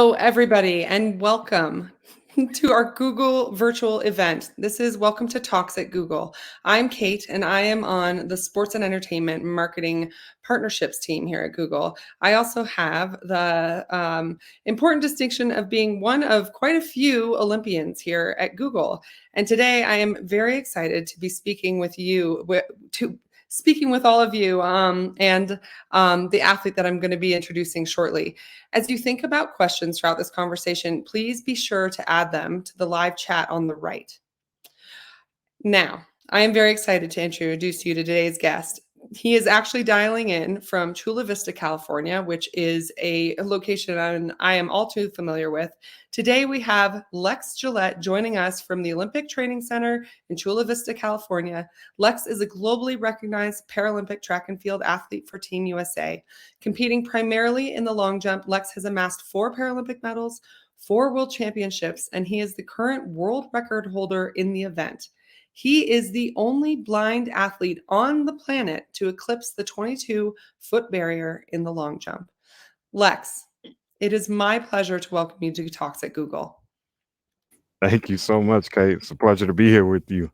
Hello, everybody, and welcome to our Google virtual event. This is Welcome to Talks at Google. I'm Kate, and I am on the Sports and Entertainment Marketing Partnerships team here at Google. I also have the important distinction of being one of quite a few Olympians here at Google. And today I am very excited to be speaking with you, speaking with all of you and the athlete that I'm going to be introducing shortly. As you think about questions throughout this conversation, please be sure to add them to the live chat on the right. Now, I am very excited to introduce you to today's guest. He is actually dialing in from Chula Vista, California, which is a location I am all too familiar with. Today, we have Lex Gillette joining us from the Olympic Training Center in Chula Vista, California. Lex is a globally recognized Paralympic track and field athlete for Team USA. Competing primarily in the long jump, Lex has amassed 4 Paralympic medals, 4 world championships, and he is the current world record holder in the event. He is the only blind athlete on the planet to eclipse the 22-foot barrier in the long jump. Lex, it is my pleasure to welcome you to Talks at Google. Thank you so much, Kate. It's a pleasure to be here with you.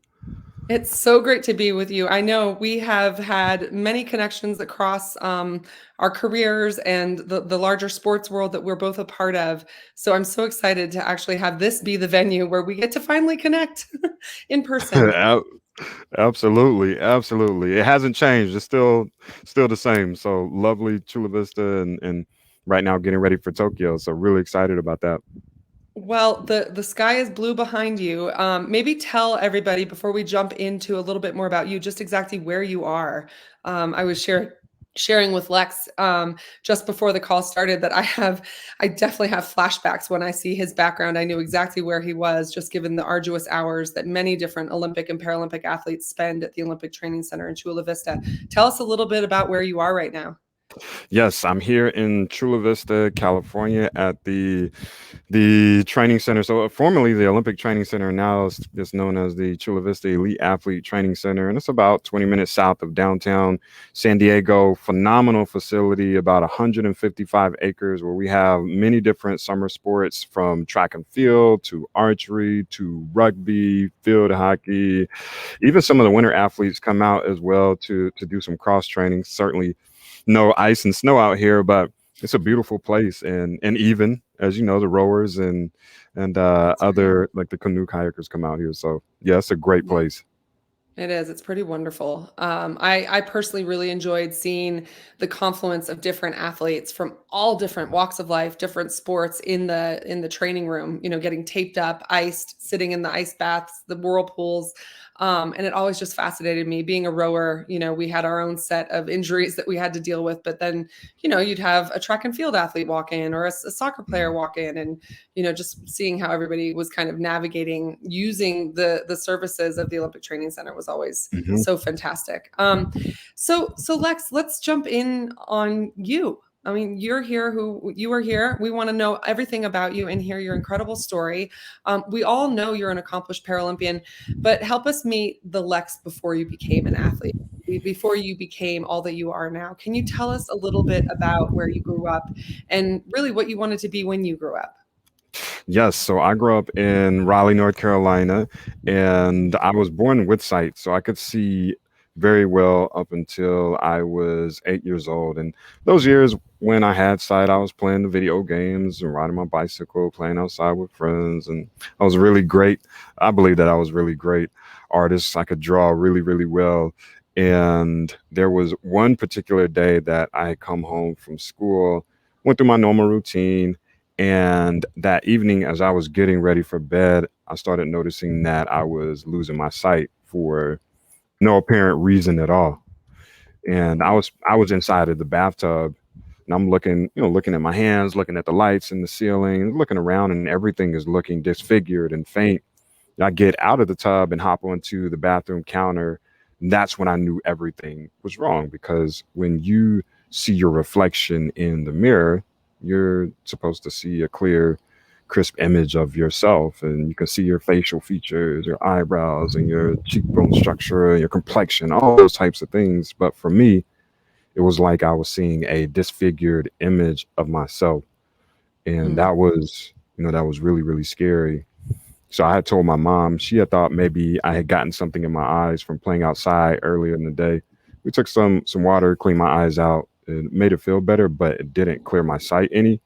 It's so great to be with you. I know we have had many connections across our careers and the larger sports world that we're both a part of. So I'm so excited to actually have this be the venue where we get to finally connect in person. Absolutely, absolutely. It hasn't changed. It's still the same. So lovely Chula Vista and right now getting ready for Tokyo. So really excited about that. Well, the sky is blue behind you. Maybe tell everybody before we jump into a little bit more about you, just exactly where you are. I was sharing with Lex just before the call started that I definitely have flashbacks when I see his background. I knew exactly where he was, just given the arduous hours that many different Olympic and Paralympic athletes spend at the Olympic Training Center in Chula Vista. Tell us a little bit about where you are right now. Yes, I'm here in Chula Vista, California at the training center. So formerly the Olympic Training Center, now it's known as the Chula Vista Elite Athlete Training Center, and it's about 20 minutes south of downtown San Diego. Phenomenal facility, about 155 acres, where we have many different summer sports from track and field to archery to rugby, field hockey. Even some of the winter athletes come out as well to do some cross training. Certainly no ice and snow out here, but it's a beautiful place, and even, as you know, the rowers and other, like, the canoe kayakers come out here. So yeah, it's a great place. It is. It's pretty wonderful. I personally really enjoyed seeing the confluence of different athletes from all different walks of life, different sports in the training room. You know, getting taped up, iced, sitting in the ice baths, the whirlpools, and it always just fascinated me. Being a rower, you know, we had our own set of injuries that we had to deal with, but then, you know, you'd have a track and field athlete walk in or a soccer player walk in, and just seeing how everybody was kind of navigating using the services of the Olympic Training Center was always so fantastic. So Lex, let's jump in on you. I mean, you are here. We want to know everything about you and hear your incredible story. We all know you're an accomplished Paralympian, but help us meet the Lex before you became an athlete, before you became all that you are now. Can you tell us a little bit about where you grew up and really what you wanted to be when you grew up? Yes, so I grew up in Raleigh, North Carolina, and I was born with sight, so I could see very well up until I was 8 years old. And those years when I had sight, I was playing the video games and riding my bicycle, playing outside with friends, and I was really great. I believe that I was really great artist. I could draw really, really well. And there was one particular day that I had come home from school, went through my normal routine, and that evening, as I was getting ready for bed, I started noticing that I was losing my sight for no apparent reason at all. And I was inside of the bathtub, and I'm looking at my hands, looking at the lights in the ceiling, looking around, and everything is looking disfigured and faint. And I get out of the tub and hop onto the bathroom counter. And that's when I knew everything was wrong, because when you see your reflection in the mirror, you're supposed to see a clear, crisp image of yourself, and you can see your facial features, your eyebrows, and your cheekbone structure, and your complexion, all those types of things. But for me, it was like I was seeing a disfigured image of myself. and Mm. that was really, really scary. So I had told my mom. She had thought maybe I had gotten something in my eyes from playing outside earlier in the day. We took some water, cleaned my eyes out, and made it feel better, but it didn't clear my sight any.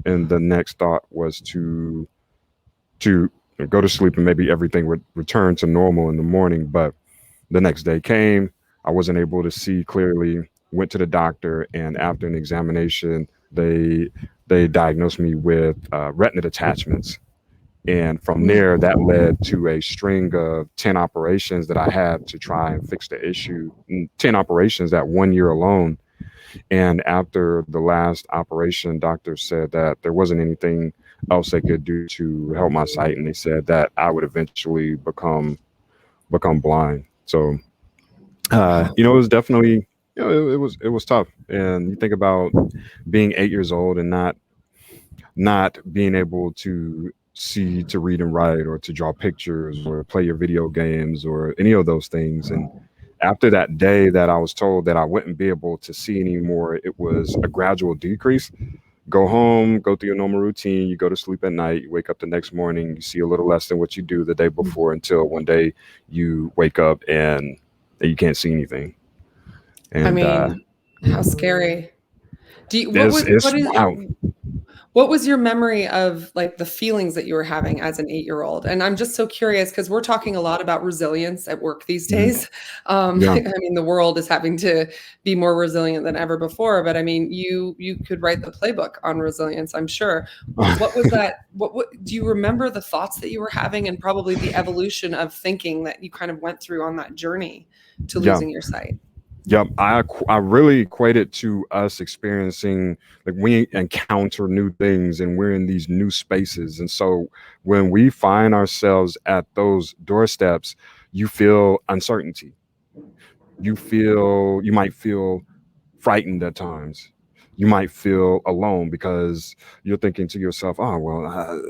And the next thought was to go to sleep and maybe everything would return to normal in the morning. But the next day came. I wasn't able to see clearly. Went to the doctor, and after an examination, they diagnosed me with retina detachments. And from Mm. there, that led to a string of 10 operations that I had to try and fix the issue. 10 operations that 1 year alone. And after the last operation, doctors said that there wasn't anything else they could do to help my sight. And they said that I would eventually become blind. So it was definitely, it was tough. And you think about being 8 years old and not being able to see, to read and write, or to draw pictures, or play your video games, or any of those things. And after that day that I was told that I wouldn't be able to see anymore, it was a gradual decrease. Go home, go through your normal routine, you go to sleep at night, you wake up the next morning, you see a little less than what you do the day before, until one day you wake up and you can't see anything. I And mean, how scary. Do you, it's wow. what was your memory of like the feelings that you were having as an 8-year-old? And I'm just so curious because we're talking a lot about resilience at work these Mhm. days. Yeah. I mean, the world is having to be more resilient than ever before. But I mean, you could write the playbook on resilience, I'm sure. What was that? What do you remember the thoughts that you were having, and probably the evolution of thinking that you kind of went through on that journey to Yeah. losing your sight? Yep, I really equate it to us experiencing, like, we encounter new things and we're in these new spaces, and so when we find ourselves at those doorsteps, you feel uncertainty. You might feel frightened at times. You might feel alone because you're thinking to yourself, "Oh well,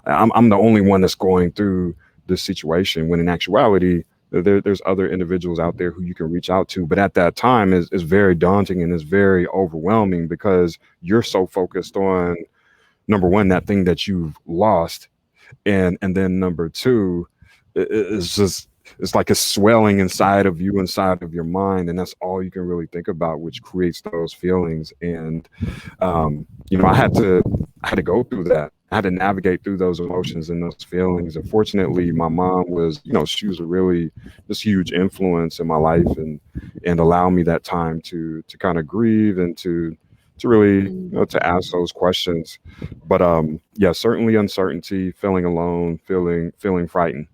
I'm the only one that's going through this situation." When in actuality, there's other individuals out there who you can reach out to. But at that time, is very daunting and is very overwhelming because you're so focused on, number one, that thing that you've lost, and then number two, it's just, it's like a swelling inside of you, inside of your mind, and that's all you can really think about, which creates those feelings. And I had to go through that. I had to navigate through those emotions and those feelings. Unfortunately, my mom was, she was a really this huge influence in my life, and allow me that time to kind of grieve and to really, to ask those questions. But yeah, certainly uncertainty, feeling alone, feeling frightened.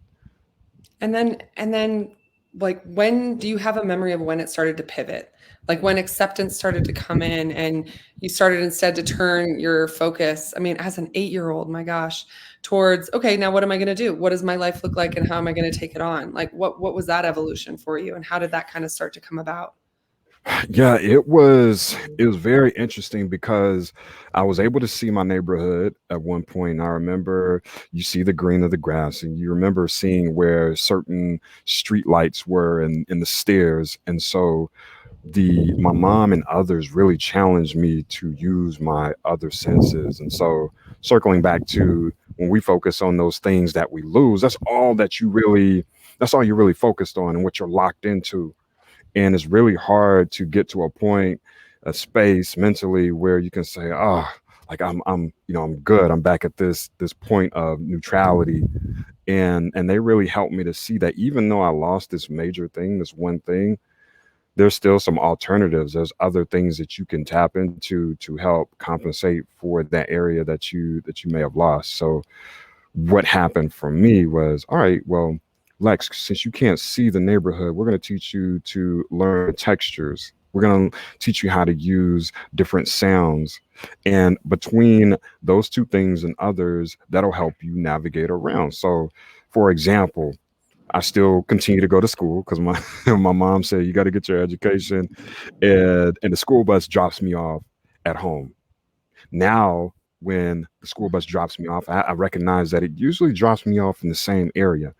And then like when do you have a memory of when it started to pivot? Like when acceptance started to come in and you started instead to turn your focus, I mean, as an 8-year-old, my gosh, towards, okay, now what am I going to do? What does my life look like and how am I going to take it on? Like what was that evolution for you and how did that kind of start to come about? Yeah, it was very interesting because I was able to see my neighborhood at one point. I remember, you see the green of the grass, and you remember seeing where certain street lights were, and the stairs. And so the my mom and others really challenged me to use my other senses. And so, circling back to, when we focus on those things that we lose, that's all you're really focused on and what you're locked into. And it's really hard to get to a point, a space mentally, where you can say, "Oh, like I'm good. I'm back at this point of neutrality." And they really helped me to see that even though I lost this major thing, this one thing, there's still some alternatives. There's other things that you can tap into to help compensate for that area that you may have lost. So what happened for me was, all right, well, Lex, since you can't see the neighborhood, we're going to teach you to learn textures. We're going to teach you how to use different sounds. And between those two things and others, that'll help you navigate around. So, for example, I still continue to go to school because my my mom said you got to get your education, and the school bus drops me off at home. Now, when the school bus drops me off, I recognize that it usually drops me off in the same area.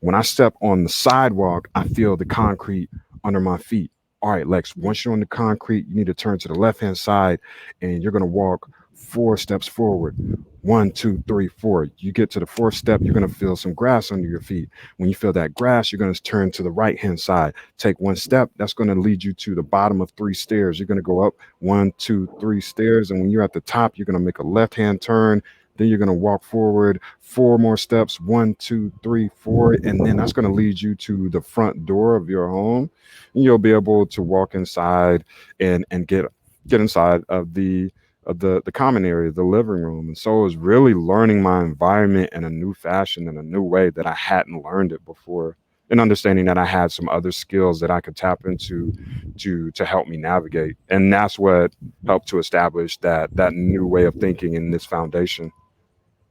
When I step on the sidewalk, I feel the concrete under my feet. All right, Lex, once you're on the concrete, you need to turn to the left hand side and you're going to walk 4 steps forward. 1, 2, 3, 4. You get to the fourth step, you're going to feel some grass under your feet. When you feel that grass, you're going to turn to the right hand side. Take 1 step, that's going to lead you to the bottom of 3 stairs. You're going to go up 1, 2, 3 stairs. And when you're at the top, you're going to make a left hand turn. Then you're going to walk forward 4 more steps, 1, 2, 3, 4. And then that's going to lead you to the front door of your home. And you'll be able to walk inside and get inside of the common area, the living room. And so it was really learning my environment in a new fashion, in a new way that I hadn't learned it before, and understanding that I had some other skills that I could tap into to help me navigate. And that's what helped to establish that new way of thinking in this foundation.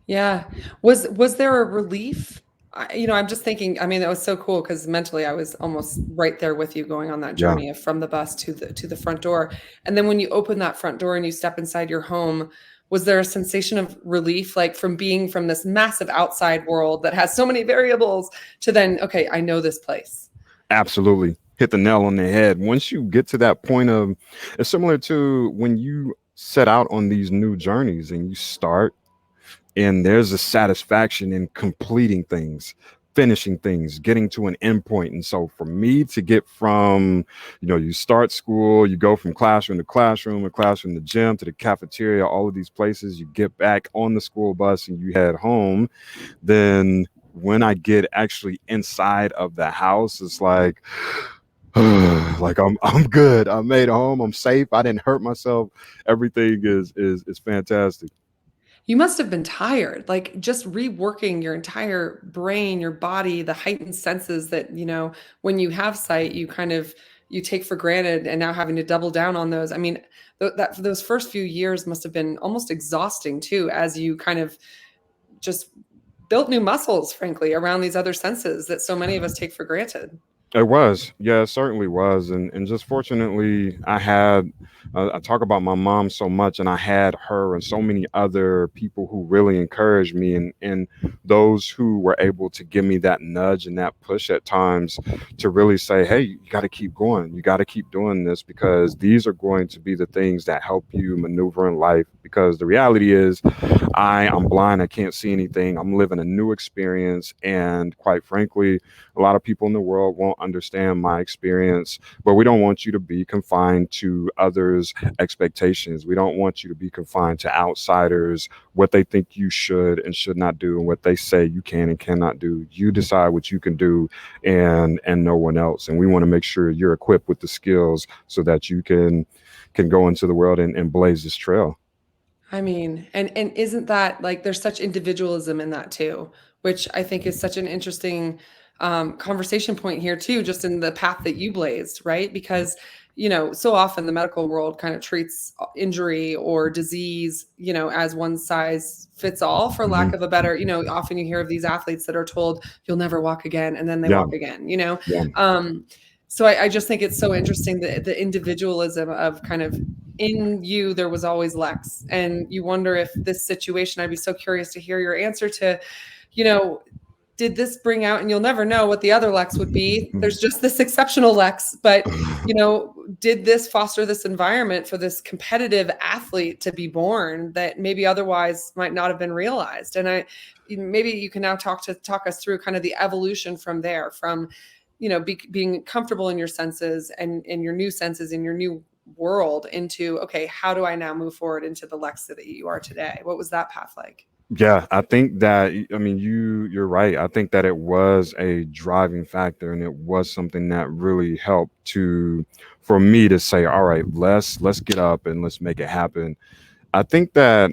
Yeah. Was there a relief? I'm just thinking, I mean, that was so cool because mentally I was almost right there with you going on that Yeah. journey of from the bus to the front door. And then when you open that front door and you step inside your home, was there a sensation of relief, like from being from this massive outside world that has so many variables to then, okay, I know this place. Absolutely. Hit the nail on the head. Once you get to that point of, it's similar to when you set out on these new journeys and you start, and there's a satisfaction in completing things, finishing things, getting to an endpoint. And so for me to get from, you start school, you go from classroom to classroom, or classroom to gym to the cafeteria, all of these places, you get back on the school bus and you head home. Then when I get actually inside of the house, it's like, like I'm good. I made it home. I'm safe. I didn't hurt myself. Everything is fantastic. You must have been tired, like just reworking your entire brain, your body, the heightened senses that, when you have sight, you take for granted and now having to double down on those. I mean, those first few years must have been almost exhausting too, as you kind of just built new muscles, frankly, around these other senses that so many of us take for granted. It was, yeah, it certainly was, and just fortunately, I talk about my mom so much, and I had her and so many other people who really encouraged me, and those who were able to give me that nudge and that push at times to really say, hey, you got to keep going, you got to keep doing this because these are going to be the things that help you maneuver in life. Because the reality is, I'm blind, I can't see anything, I'm living a new experience, and quite frankly, a lot of people in the world won't understand my experience, but we don't want you to be confined to others' expectations. We don't want you to be confined to outsiders, what they think you should and should not do, and what they say you can and cannot do. You decide what you can do, and no one else. And we want to make sure you're equipped with the skills so that you can go into the world and blaze this trail. I mean, and isn't that like there's such individualism in that too, which I think is such an interesting conversation point here too, just in the path that you blazed, right? Because so often the medical world kind of treats injury or disease, as one size fits all, for lack Mhm. of a better, often you hear of these athletes that are told you'll never walk again, and then they Yeah, walk again, yeah. So I just think it's so interesting that the individualism of kind of in you, there was always Lex. And you wonder if this situation, I'd be so curious to hear your answer to, you know, did this bring out, and you'll never know what the other Lex would be. There's just this exceptional Lex, but did this foster this environment for this competitive athlete to be born that maybe otherwise might not have been realized? And maybe you can now talk us through kind of the evolution from there, from being comfortable in your senses and in your new senses in your new world into, okay, how do I now move forward into the Lex that you are today? What was that path like? Yeah, I think that, I mean, you're right. I think that it was a driving factor, and it was something that really helped to for me to say, all right, let's get up and let's make it happen. I think that,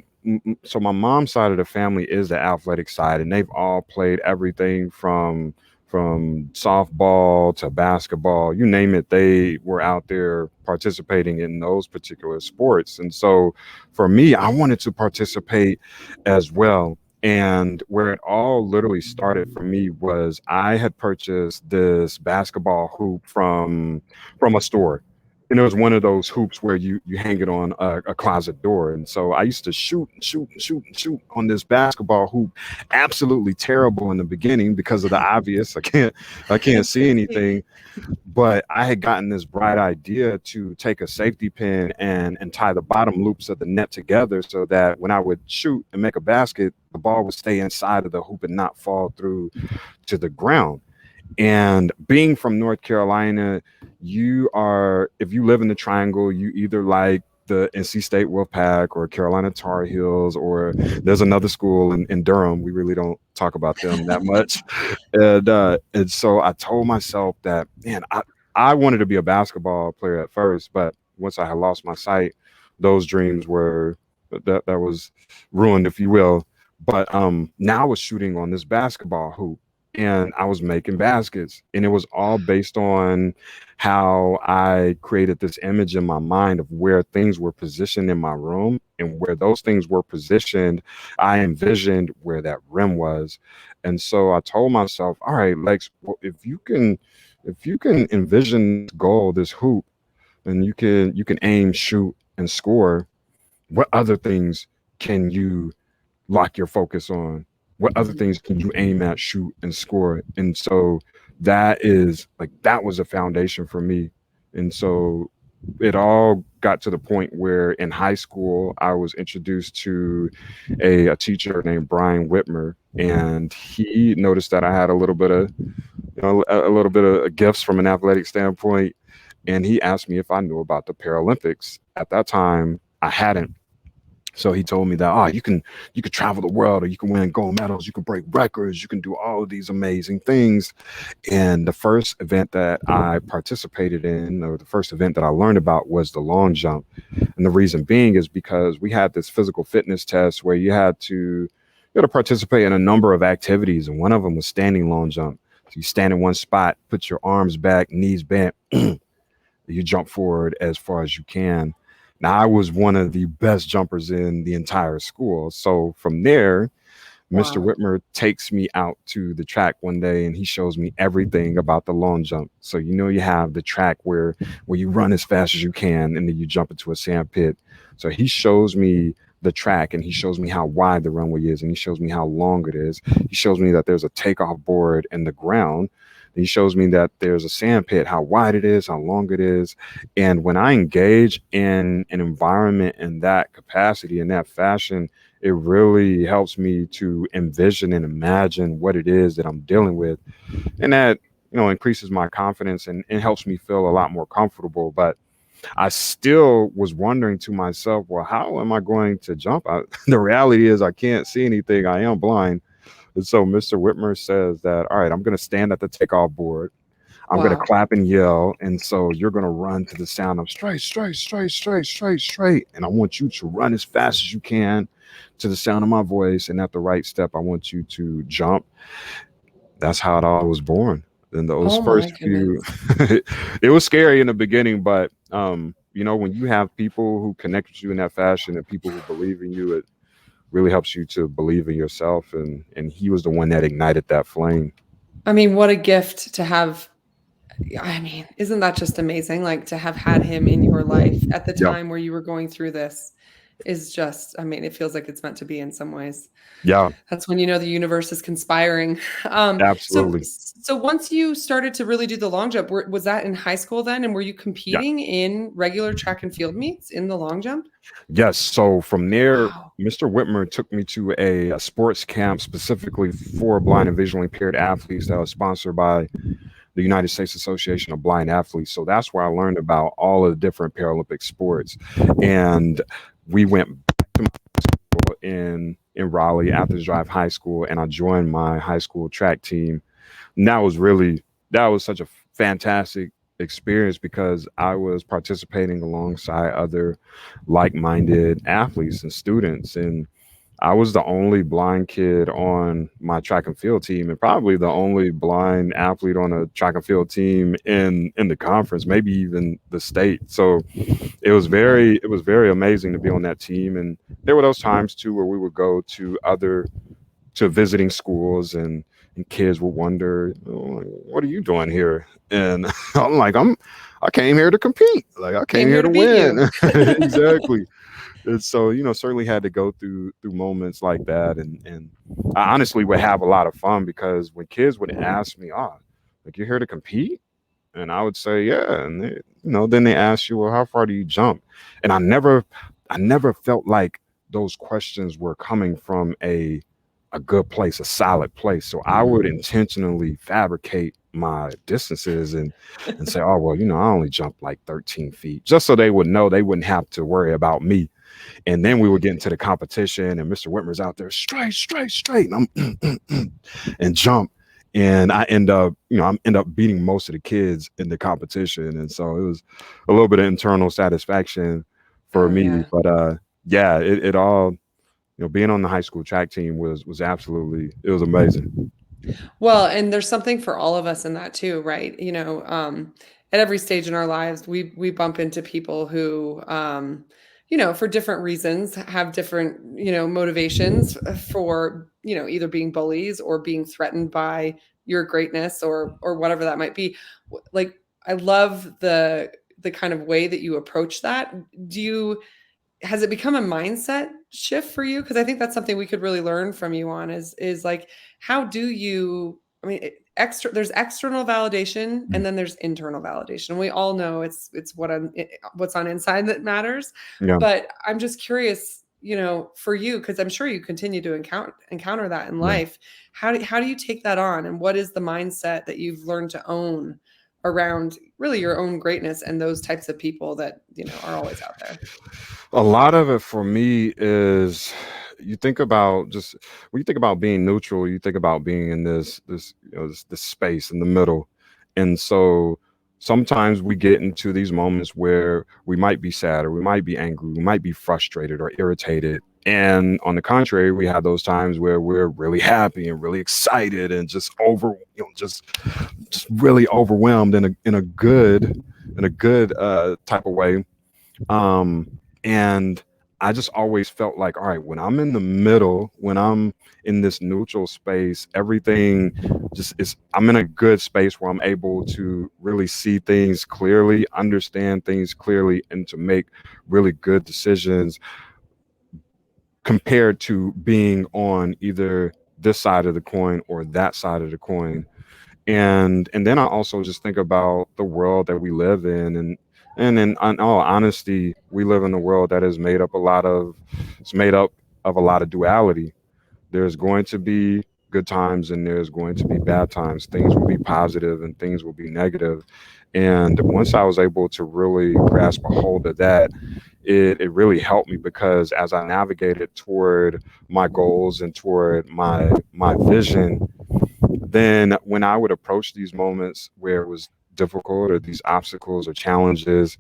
so my mom's side of the family is the athletic side, and they've all played everything from softball to basketball, you name it. They were out there participating in those particular sports, and so for me, I wanted to participate as well. And where it all literally started for me was I had purchased this basketball hoop from a store, and it was one of those hoops where you hang it on a closet door. And so I used to shoot and shoot and shoot and shoot on this basketball hoop. Absolutely terrible in the beginning because of the obvious. I can't see Can't see. anything. But I had gotten this bright idea to take a safety pin and tie the bottom loops of the net together so that when I would shoot and make a basket, the ball would stay inside of the hoop and not fall through to the ground. And being from North Carolina, if you live in the Triangle, you either like the NC State Wolfpack or Carolina Tar Heels, or there's another school in Durham. We really don't talk about them that much. And so I told myself that, man, I wanted to be a basketball player at first, but once I had lost my sight, those dreams were that was ruined, if you will. But now I was shooting on this basketball hoop and I was making baskets. And it was all based on how I created this image in my mind of where things were positioned in my room, and where those things were positioned, I envisioned where that rim was. And so I told myself, all right, Lex, well, if you can envision this goal, this hoop, and you can aim, shoot, and score, what other things can you lock your focus on? What other things can you aim at, shoot, and score? And so that was a foundation for me. And so it all got to the point where in high school I was introduced to a teacher named Brian Whitmer, and he noticed that I had a little bit of gifts from an athletic standpoint, and he asked me if I knew about the Paralympics. At that time, I hadn't. So he told me that, you could travel the world, or you can win gold medals, you can break records, you can do all of these amazing things. And the first event that I participated in, or the first event that I learned about, was the long jump. And the reason being is because we had this physical fitness test where you had to participate in a number of activities, and one of them was standing long jump. So you stand in one spot, put your arms back, knees bent, you jump forward as far as you can. Now, I was one of the best jumpers in the entire school. So from there, Mr. Wow. Whitmer takes me out to the track one day and he shows me everything about the long jump. So you have the track where you run as fast as you can and then you jump into a sand pit. So he shows me the track and he shows me how wide the runway is and he shows me how long it is. He shows me that there's a takeoff board in the ground. He shows me that there's a sand pit, how wide it is, how long it is. And when I engage in an environment in that capacity, in that fashion, it really helps me to envision and imagine what it is that I'm dealing with. And that, increases my confidence and helps me feel a lot more comfortable. But I still was wondering to myself, well, how am I going to jump? The reality is I can't see anything. I am blind. And so Mr. Whitmer says that, all right, I'm going to stand at the takeoff board. I'm going to Wow. clap and yell. And so you're going to run to the sound of straight, straight, straight, straight, straight, straight. And I want you to run as fast as you can to the sound of my voice. And at the right step, I want you to jump. That's how it all was born. And those Oh my first few, goodness. it was scary in the beginning, but when you have people who connect with you in that fashion and people who believe in you, it really helps you to believe in yourself. And he was the one that ignited that flame. I mean, what a gift to have. I mean, isn't that just amazing? Like to have had him in your life at the Yeah. time where you were going through this is just, I mean, it feels like it's meant to be in some ways. Yeah, That's when you know the universe is conspiring. So, absolutely. so once you started to really do the long jump, was that in high school then? And were you Yeah. competing in regular track and field meets in the long jump? Yes. So from there, Wow. Mr. Whitmer took me to a sports camp specifically for blind and visually impaired athletes that was sponsored by the United States Association of Blind Athletes. So that's where I learned about all of the different Paralympic sports. And we went back to my school in Raleigh, Athens Drive High School, and I joined my high school track team. And that was such a fantastic experience because I was participating alongside other like-minded athletes and students. And I was the only blind kid on my track and field team, and probably the only blind athlete on a track and field team in the conference, maybe even the state. So it was very amazing to be on that team. And there were those times too where we would go to visiting schools, and kids would wonder, oh, what are you doing here? And I'm like, I came here to compete. Like I came Came here here to to beat you. win. Exactly. And so, certainly had to go through moments like that, and I honestly would have a lot of fun because when kids would ask me, "Oh, like you're here to compete?" And I would say, "Yeah," and then they ask you, "Well, how far do you jump?" And I never felt like those questions were coming from a good place, a solid place. So I would Mhm. intentionally fabricate my distances and say, "Oh, well, I only jump like 13 feet," just so they would know they wouldn't have to worry about me. And then we would get into the competition, and Mr. Whitmer's out there straight, straight, straight, and I'm and jump. And I end up beating most of the kids in the competition, and so it was a little bit of internal satisfaction for Oh me. yeah. But yeah, it all being on the high school track team was absolutely it was amazing. Well, and there's something for all of us in that too, right? At every stage in our lives, we bump into people who, for different reasons, have different, motivations for, either being bullies or being threatened by your greatness or whatever that might be. Like, I love the kind of way that you approach that. Do you Has it become a mindset shift for you? Because I think that's something we could really learn from you on is like, how do you, I mean, there's external validation and Mm. then there's internal validation. We all know it's what's on inside that matters. Yeah. But I'm just curious, for you, because I'm sure you continue to encounter that in Yeah. life. How do you take that on? And what is the mindset that you've learned to own around really your own greatness and those types of people that, are always out there? A lot of it for me is you think about just when you think about being neutral, you think about being in this space in the middle. And so sometimes we get into these moments where we might be sad or we might be angry, we might be frustrated or irritated. And on the contrary, we have those times where we're really happy and really excited and just just really overwhelmed in a good type of way. And I just always felt like, all right, when I'm in the middle, when I'm in this neutral space, everything I'm in a good space where I'm able to really see things clearly, understand things clearly, and to make really good decisions compared to being on either this side of the coin or that side of the coin. And then I also just think about the world that we live in, and in all honesty, we live in a world that is made up of a lot of duality. There's going to be good times and there's going to be bad times. Things will be positive and things will be negative. And once I was able to really grasp a hold of that, it really helped me because as I navigated toward my goals and toward my vision, then when I would approach these moments where it was difficult or these obstacles or challenges,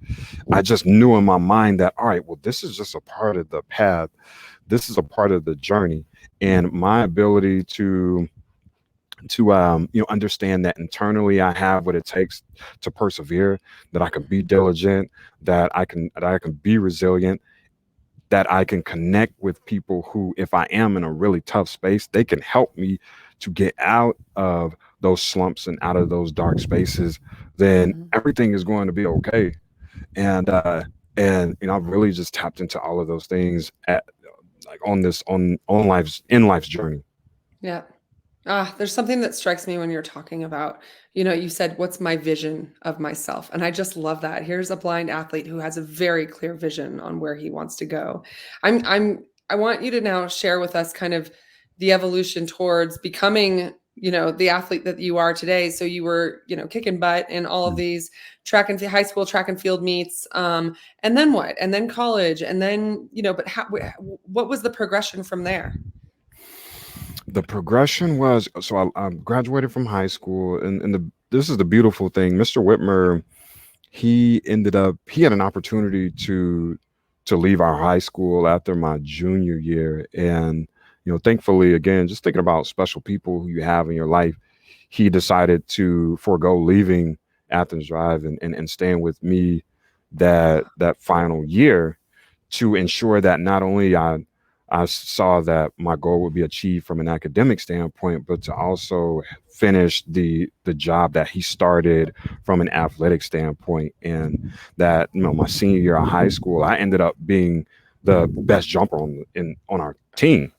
I just knew in my mind that, all right, well, this is just a part of the path. This is a part of the journey. And my ability to understand that internally I have what it takes to persevere, that I can be diligent, that I can be resilient, that I can connect with people who, if I am in a really tough space, they can help me to get out of those slumps and out of those dark spaces, then Mhm. everything is going to be okay. And I've really just tapped into all of those things at like on life's journey. Yeah. There's something that strikes me when you're talking about, you said, what's my vision of myself? And I just love that. Here's a blind athlete who has a very clear vision on where he wants to go. I want you to now share with us kind of the evolution towards becoming, the athlete that you are today. So you were, kicking butt in all of Mm. these high school track and field meets. And then what? And then college. And then, but what was the progression from there? The progression was so I graduated from high school, and this is the beautiful thing. Mr. Whitmer, he had an opportunity to leave our high school after my junior year, and thankfully, again, just thinking about special people who you have in your life, he decided to forego leaving Athens Drive and staying with me that final year to ensure that not only I saw that my goal would be achieved from an academic standpoint, but to also finish the job that he started from an athletic standpoint. And that, my senior year of high school, I ended up being the best jumper on our team,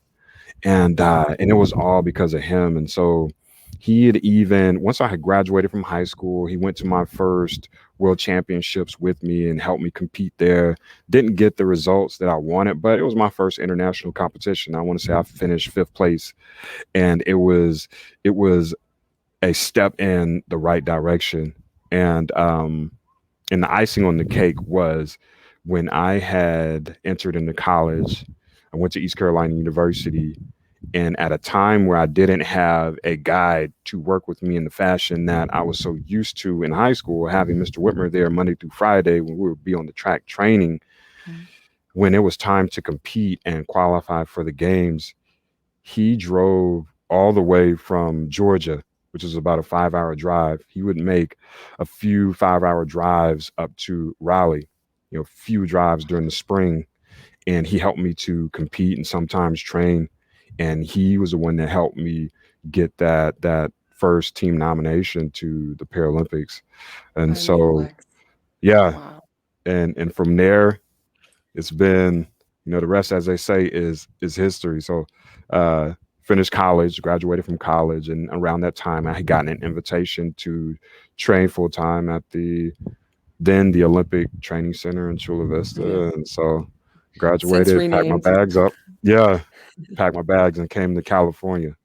and it was all because of him. And so he had, even once I had graduated from high school, he went to my first world championships with me and helped me compete there. Didn't get the results that I wanted, but it was my first international competition. I want to say I finished fifth place, and it was a step in the right direction. And um and the icing on the cake was when I had entered into college. I went to East Carolina University, and at a time where I didn't have a guide to work with me in the fashion that I was so used to in high school, having Mr. Whitmer there Monday through Friday when we would be on the track training, Mhm. when it was time to compete and qualify for the games, he drove all the way from Georgia, which is about a 5 hour drive. He would make a few 5 hour drives up to Raleigh, few drives during the spring, and he helped me to compete and sometimes train. And he was the one that helped me get that first team nomination to the Paralympics. And I knew so, Lex. yeah, Wow. and from there, it's been, the rest, as they say, is history. So, uh, finished college, graduated from college, and around that time, I had gotten an invitation to train full time at the Olympic Training Center in Chula Yeah. Vista, and so Since graduated, packed my renamed. bags up. Yeah, packed my bags and came to California.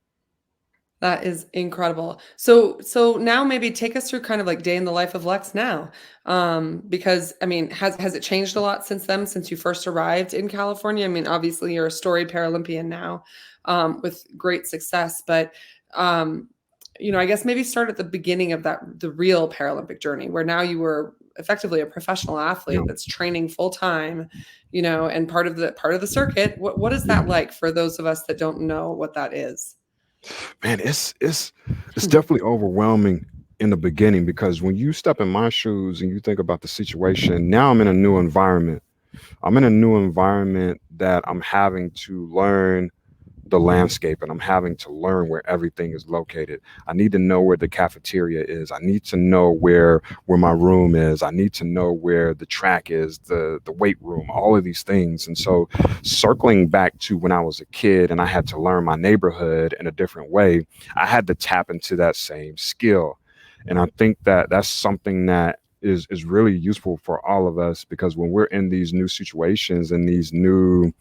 That is incredible. So now maybe take us through kind of like day in the life of Lex now. Because I mean, has it changed a lot since then, since you first arrived in California? I mean, obviously you're a storied Paralympian now, with great success, but um, I guess maybe start at the beginning of the real Paralympic journey, where now you were effectively a professional Yeah. athlete that's training full time, and part of the circuit. What is that Mhm. like for those of us that don't know what that is? Man, it's definitely overwhelming in the beginning, because when you step in my shoes and you think about the situation, now I'm in a new environment. I'm in a new environment that I'm having to learn the landscape, and I'm having to learn where everything is located. I need to know where the cafeteria is. I need to know where my room is. I need to know where the track is, the weight room, all of these things. And so, circling back to when I was a kid and I had to learn my neighborhood in a different way, I had to tap into that same skill. And I think that that's something that is really useful for all of us, because when we're in these new situations and these new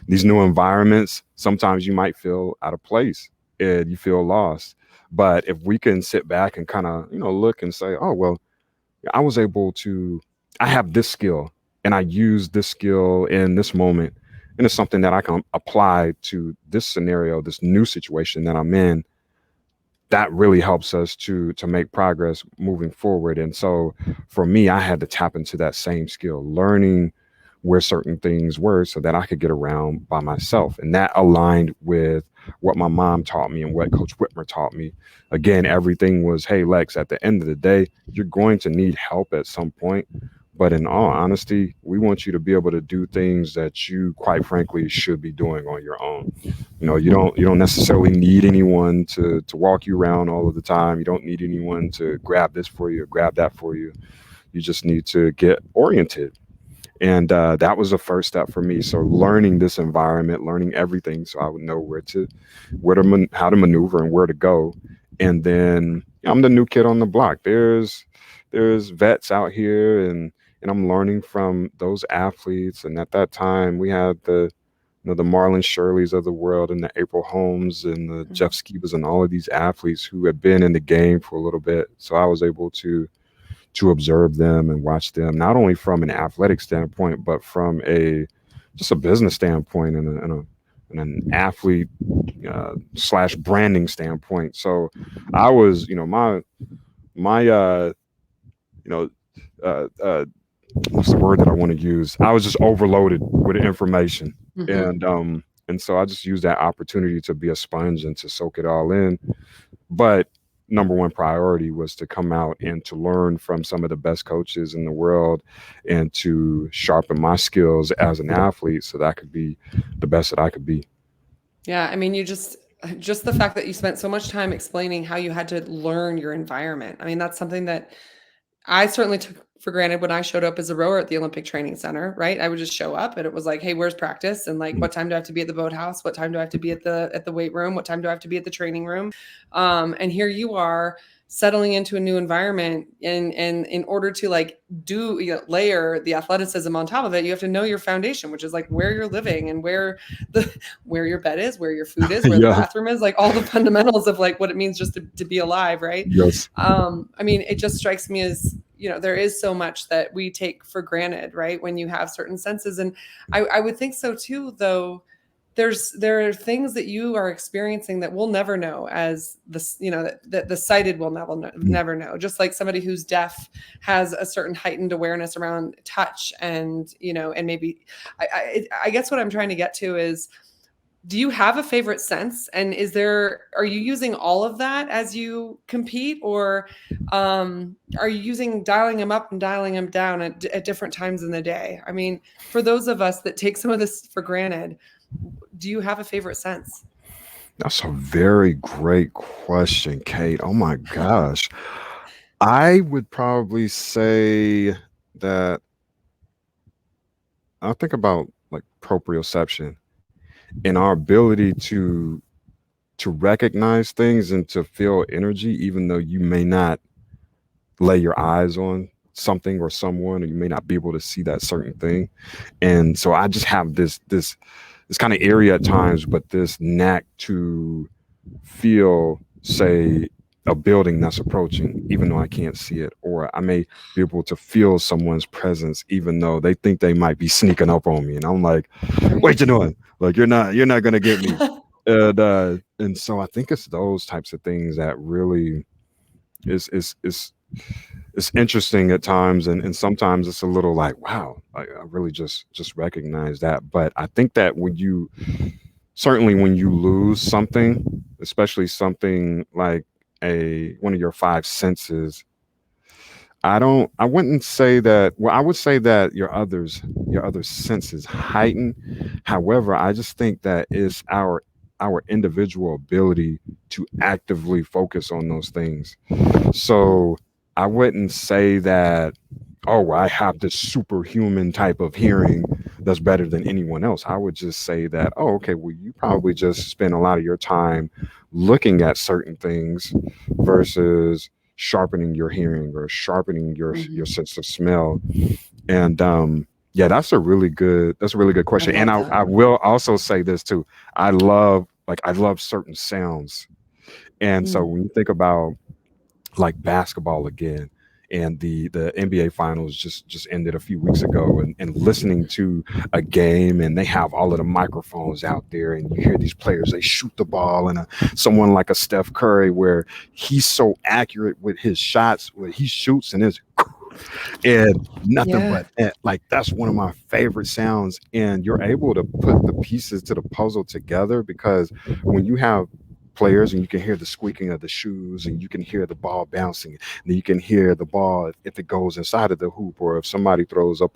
environments, sometimes you might feel out of place and you feel lost. But if we can sit back and kind of, look and say, oh, well, I was able to, I have this skill and I use this skill in this moment. And it's something that I can apply to this scenario, this new situation that I'm in. That really helps us to make progress moving forward. And so for me, I had to tap into that same skill, learning where certain things were so that I could get around by myself. And that aligned with what my mom taught me and what Coach Whitmer taught me. Again, everything was, hey, Lex, at the end of the day, you're going to need help at some point. But in all honesty, we want you to be able to do things that you, quite frankly, should be doing on your own. You don't necessarily need anyone to walk you around all of the time. You don't need anyone to grab this for you or grab that for you. You just need to get oriented. And that was the first step for me. So learning this environment, learning everything, so I would know how to maneuver and where to go. And then, I'm the new kid on the block. There's vets out here, and I'm learning from those athletes. And at that time, we had the Marlon Shirleys of the world, and the April Holmes and the Jeff Mhm. Skibas, and all of these athletes who had been in the game for a little bit. So I was able to observe them and watch them, not only from an athletic standpoint, but from a just a business standpoint, and an athlete slash branding standpoint. So I was, my you know uh, uh, what's the word that I want to use? I was just overloaded with information, Mhm. and so I just used that opportunity to be a sponge and to soak it all in. But number one priority was to come out and to learn from some of the best coaches in the world and to sharpen my skills as an athlete so that I could be the best that I could be. Yeah, I mean, you just the fact that you spent so much time explaining how you had to learn your environment. I mean, that's something that I certainly took for granted when I showed up as a rower at the Olympic Training Center, right? I would just show up and it was like, "Hey, where's practice?" And like, Mm. "What time do I have to be at the boathouse? What time do I have to be at the weight room? What time do I have to be at the training room?" And here you are settling into a new environment, and in order to like do layer the athleticism on top of it, you have to know your foundation, which is like where you're living and where your bed is, where your food is, where the Yeah. bathroom is, like all the fundamentals of like what it means just to be alive, right? Yes. I mean, it just strikes me as, there is so much that we take for granted, right? When you have certain senses. And I would think so too, though. There are things that you are experiencing that we'll never know as that the sighted will Mm. never know. Just like somebody who's deaf has a certain heightened awareness around touch, and and maybe I guess what I'm trying to get to is, do you have a favorite sense? And are you using all of that as you compete, or are you using dialing them up and dialing them down at different times in the day? I mean, for those of us that take some of this for granted, do you have a favorite sense? That's a very great question, Kate. Oh my gosh. I would probably say that I think about like proprioception and our ability to recognize things and to feel energy, even though you may not lay your eyes on something or someone, or you may not be able to see that certain thing. And so I just have this kind of area at times, but this knack to feel, say, a building that's approaching, even though I can't see it, or I may be able to feel someone's presence, even though they think they might be sneaking up on me. And I'm like, Right. what you doing? Like, you're not gonna get me. And so I think it's those types of things that really is it's interesting at times, and sometimes it's a little like, wow, I really just recognize that. But I think that certainly when you lose something, especially something like a one of your five senses, I wouldn't say that. Well, I would say that your other senses heighten. However, I just think that is our individual ability to actively focus on those things. So I wouldn't say that, oh, I have this superhuman type of hearing that's better than anyone else. I would just say that, oh, okay, well, you probably just spend a lot of your time looking at certain things versus sharpening your hearing or sharpening your Mhm. sense of smell. And yeah, that's a really good I question. And love I that. will also say this too. I love certain sounds. And so Mm. when you think about like basketball again, and the NBA finals just ended a few weeks ago, and listening to a game, and they have all of the microphones out there, and you hear these players, they shoot the ball, and someone like a Steph Curry, where he's so accurate with his shots, where he shoots and it's and nothing Yeah. but that. Like, that's one of my favorite sounds, and you're able to put the pieces to the puzzle together, because when you have players and you can hear the squeaking of the shoes, and you can hear the ball bouncing, and then you can hear the ball if it goes inside of the hoop, or if somebody throws up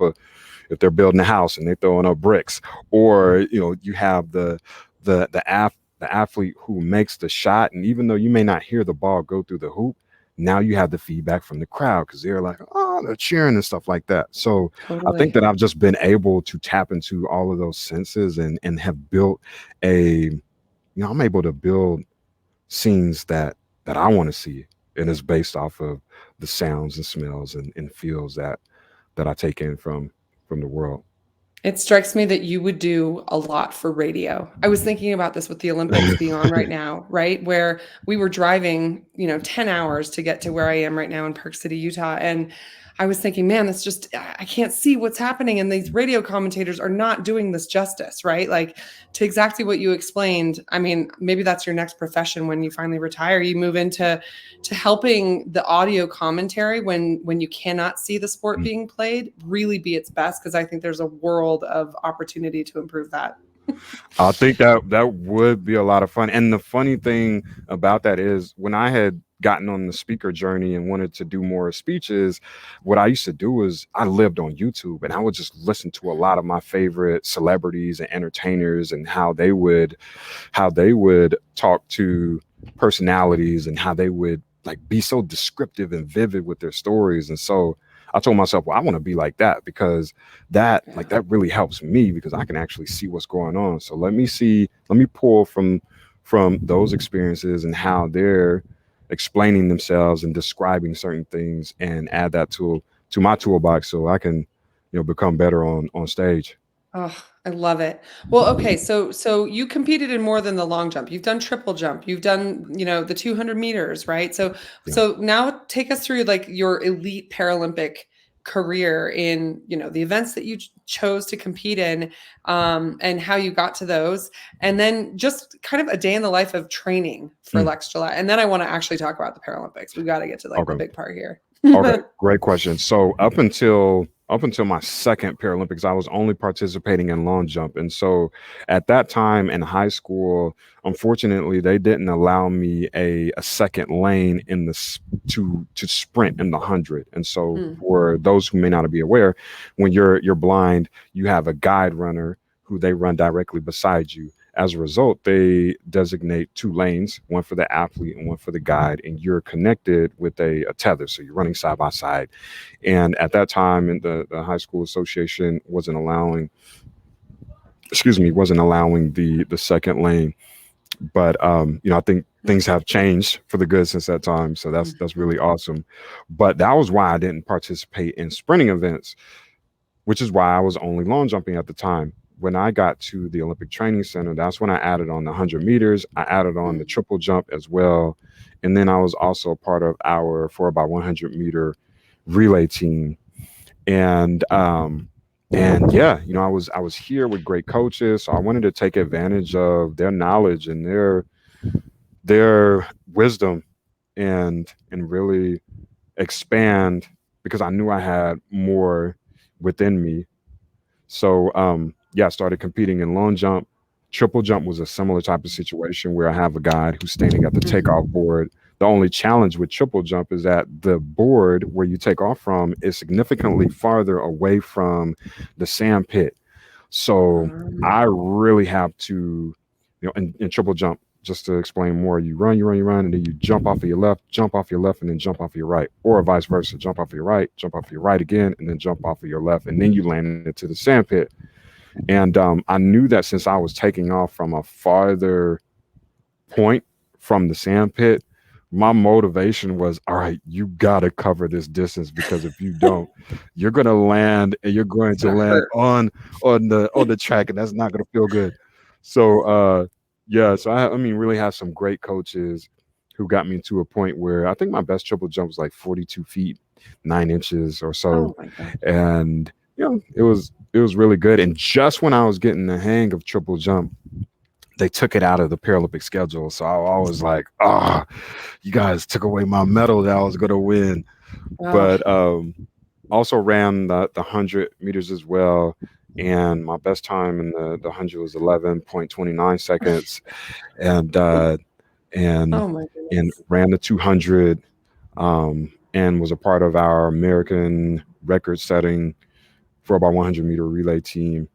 if they're building a house and they're throwing up bricks, or you have the athlete who makes the shot, and even though you may not hear the ball go through the hoop, now you have the feedback from the crowd because they're like, oh, they're cheering and stuff like that. So I think Totally. that I've just been able to tap into all of those senses, and have built I'm able to build scenes that I want to see, and it's based off of the sounds and smells and feels that I take in from the world. It strikes me that you would do a lot for radio. I was thinking about this with the Olympics being on right now, right? Where we were driving, 10 hours to get to where I am right now in Park City, Utah. And I was thinking, man, that's just, I can't see what's happening. And these radio commentators are not doing this justice, right? Like, to exactly what you explained. I mean, maybe that's your next profession when you finally retire. You move into helping the audio commentary when you cannot see the sport being played really be its best, because I think there's a world of opportunity to improve that. I think that would be a lot of fun. And the funny thing about that is, when I had gotten on the speaker journey and wanted to do more speeches, what I used to do was I lived on YouTube and I would just listen to a lot of my favorite celebrities and entertainers and how they would talk to personalities and how they would like be so descriptive and vivid with their stories. And so I told myself, well, I want to be like that because that really helps me because I can actually see what's going on. So let me pull from those experiences and how they're explaining themselves and describing certain things and add that to my toolbox so I can, become better on stage. Oh, I love it. Well, okay, so you competed in more than the long jump. You've done triple jump. You've done, the 200 meters, right? So Yeah. so now take us through like your elite Paralympic career in, the events that you chose to compete in, and how you got to those, and then just kind of a day in the life of training for Mm, Lex Gillette. And then I want to actually talk about the Paralympics. We've got to get to like the okay. big part here. Okay, great question. So up until my second Paralympics, I was only participating in long jump, and so at that time in high school, unfortunately, they didn't allow me a second lane in to sprint in the 100. And so Hmm. for those who may not be aware, when you're blind, you have a guide runner who they run directly beside you. As a result, they designate two lanes, one for the athlete and one for the guide, and you're connected with a tether. So you're running side by side. And at that time, the high school association wasn't allowing the second lane. But I think things have changed for the good since that time. So that's Mhm. really awesome. But that was why I didn't participate in sprinting events, which is why I was only long jumping at the time. When I got to the Olympic Training Center, that's when I added on the 100 meters. I added on the Mhm. triple jump as well. And then I was also part of our 4 by 100-meter relay team. And yeah, I was here with great coaches, so I wanted to take advantage of their knowledge and their wisdom and really expand because I knew I had more within me. So yeah, I started competing in long jump. Triple jump was a similar type of situation where I have a guide who's standing at the Mhm. takeoff board. The only challenge with triple jump is that the board where you take off from is significantly farther away from the sand pit. So I really have to, in triple jump, just to explain more, you run, and then you jump off your left, and then jump off your right, or vice versa, jump off your right, jump off your right again, and then jump off of your left, and then you land into the sand pit. And I knew that since I was taking off from a farther point from the sand pit, my motivation was, all right, you got to cover this distance because if you don't, you're going to land and you're going It's to gonna land hurt. on the track, and that's not going to feel good. So yeah, so I mean really have some great coaches who got me to a point where I think my best triple jump was like 42 feet 9 inches or so. Oh my god. And it was really good. And just when I was getting the hang of triple jump, they took it out of the Paralympic schedule. So I was like, oh, you guys took away my medal that I was going to win. Oh, But also ran the 100 meters as well. And my best time in the 100 was 11.29 seconds. And, and, oh my and goodness. ran the 200 and was a part of our American record setting for about 100-meter relay team.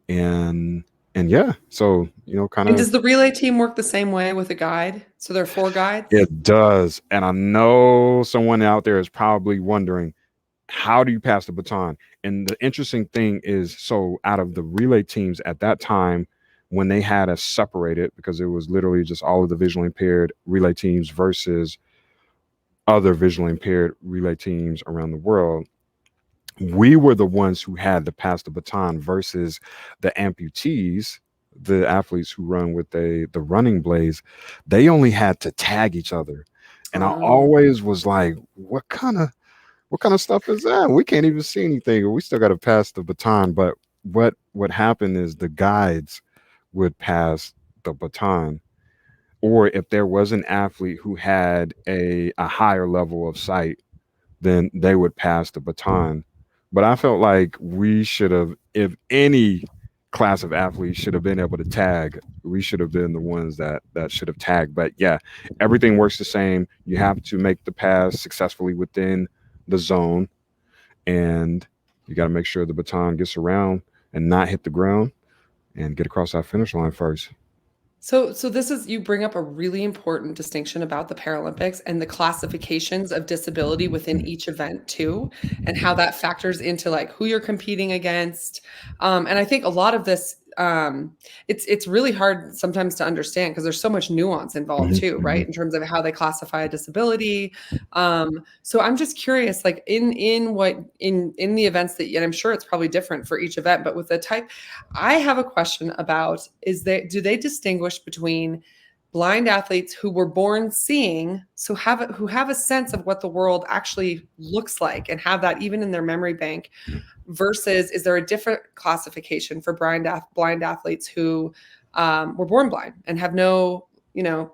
And, and yeah, so, kind And of. does the relay team work the same way with a guide? So there are 4 guides? It does. And I know someone out there is probably wondering, how do you pass the baton? And the interesting thing is, so out of the relay teams at that time, when they had us separated, because it was literally just all of the visually impaired relay teams versus other visually impaired relay teams around the world, we were the ones who had to pass the baton versus the amputees, the athletes who run with the running blades. They only had to tag each other. And I Oh, always was like, what kind of stuff is that? We can't even see anything. We still got to pass the baton. But what happened is the guides would pass the baton, or if there was an athlete who had a higher level of sight, then they would pass the baton. But I felt like we should have, if any class of athletes should have been able to tag. We should have been the ones that should have tagged. But yeah, everything works the same. You have to make the pass successfully within the zone, and you got to make sure the baton gets around and not hit the ground and get across that finish line first. So this is, you bring up a really important distinction about the Paralympics and the classifications of disability within each event too, and how that factors into like who you're competing against. And I think a lot of this, it's really hard sometimes to understand because there's so much nuance involved too, right? In terms of how they classify a disability. So I'm just curious, like in the events that, and I'm sure it's probably different for each event, but with the type, I have a question about, do they distinguish between blind athletes who were born seeing, who have a sense of what the world actually looks like and have that even in their memory bank, versus is there a different classification for blind athletes who were born blind and have no,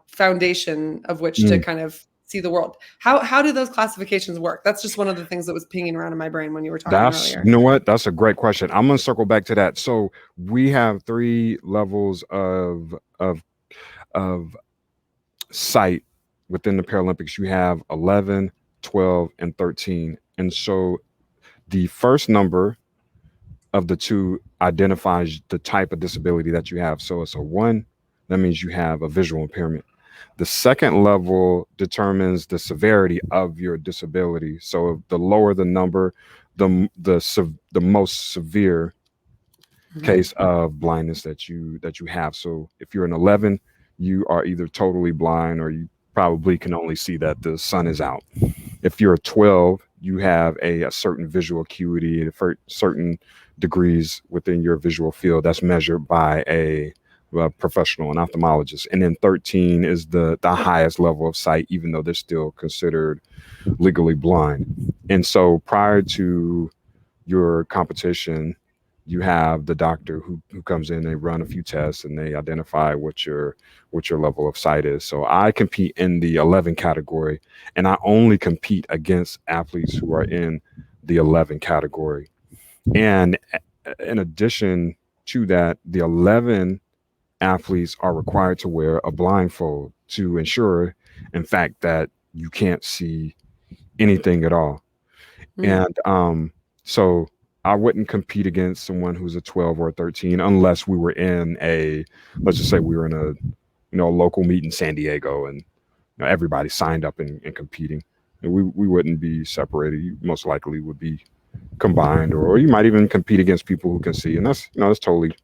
foundation of which to kind of see the world? How do those classifications work? That's just one of the things that was pinging around in my brain when you were talking earlier. You know what? That's a great question. I'm gonna circle back to that. So we have 3 levels of sight within the Paralympics. You have 11, 12, and 13. And so the first number of the 2 identifies the type of disability that you have. So it's a 1, that means you have a visual impairment. The second level determines the severity of your disability. So the lower the number, the most severe case of blindness that you have. So if you're an 11, you are either totally blind or you probably can only see that the sun is out. If you're a 12, you have a certain visual acuity, certain degrees within your visual field that's measured by a professional, an ophthalmologist. And then 13 is the highest level of sight, even though they're still considered legally blind. And so prior to your competition, you have the doctor who comes in, they run a few tests and they identify what your level of sight is. So I compete in the 11 category, and I only compete against athletes who are in the 11 category. And in addition to that, the 11 athletes are required to wear a blindfold to ensure, in fact, that you can't see anything at all. And so I wouldn't compete against someone who's a 12 or a 13 unless we were in let's just say we were in a local meet in San Diego and everybody signed up and competing. And we wouldn't be separated. You most likely would be combined, or you might even compete against people who can see. And that's totally